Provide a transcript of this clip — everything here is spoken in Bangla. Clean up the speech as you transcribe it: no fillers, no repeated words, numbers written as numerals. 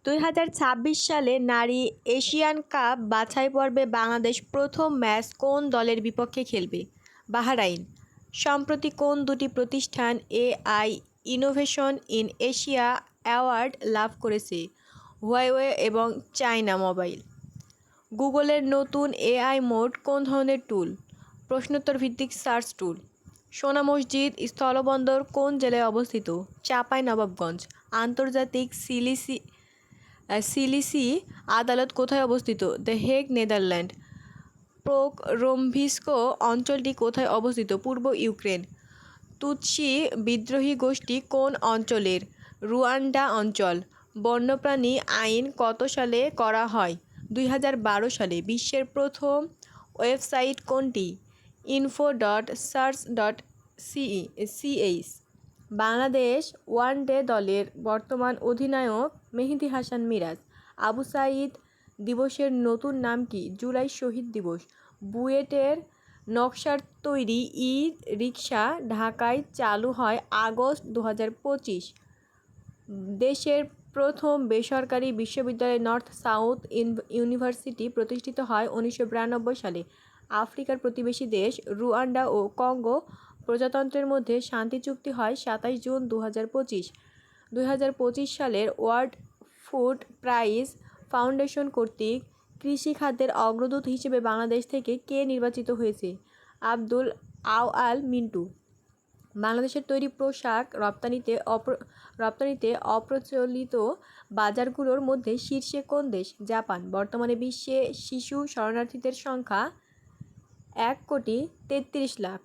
2026 সালে নারী এশিয়ান কাপ বাছাই পর্বে বাংলাদেশ প্রথম ম্যাচ কোন দলের বিপক্ষে খেলবে? বাহরাইন। সম্প্রতি কোন দুটি প্রতিষ্ঠান AI innovation in Asia award লাভ করেছে? হুয়াওয়ে এবং চায়না মোবাইল। গুগলের নতুন এআই মোড কোন ধরনের টুল? প্রশ্নোত্তর ভিত্তিক সার্চ টুল। সোনা মসজিদ স্থলবন্দর কোন জেলায় অবস্থিত? চাঁপাইনবাবগঞ্জ। আন্তর্জাতিক সিলিসি আদালত কোথায় অবস্থিত? The Hague, Netherland. পোকরোমভিস্কো অঞ্চলটি কোথায় অবস্থিত? পূর্ব ইউক্রেন। তুতসি বিদ্রোহী গোষ্ঠী কোন অঞ্চলের? রুয়ান্ডা অঞ্চল। বন্যপ্রাণী আইন কত সালে করা হয়? 2012 সালে। বিশ্বের প্রথম ওয়েবসাইট কোনটি? info.search.ch। বাংলাদেশ ওয়ানডে দলের বর্তমান অধিনায়ক মেহেদী হাসান মিরাজ। আবু সাঈদ দিবসের নতুন নাম কি? জুলাই শহীদ দিবস। বুয়েটের নকশার তৈরি ই-রিকশা ঢাকায় চালু হয় আগস্ট 2025। দেশের প্রথম বেসরকারি বিশ্ববিদ্যালয় নর্থ সাউথ ইউনিভার্সিটি প্রতিষ্ঠিত হয় 1992 সালে। আফ্রিকার প্রতিবেশী দেশ রুয়ান্ডা ও কঙ্গো প্রজাতন্ত্রের মধ্যে শান্তি চুক্তি হয় 27 জুন 2025। 2025 সালের ওয়ার্ল্ড ফুড প্রাইজ ফাউন্ডেশন কর্তৃক কৃষি খাদ্যের অগ্রদূত হিসেবে বাংলাদেশ থেকে কে নির্বাচিত হয়েছে? আব্দুল আউয়াল মিন্টু। বাংলাদেশের তৈরি পোশাক রপ্তানিতে অপ্রচলিত বাজারগুলোর মধ্যে শীর্ষে কোন দেশ? জাপান। বর্তমানে বিশ্বে শিশু শরণার্থীদের সংখ্যা 1,33,00,000।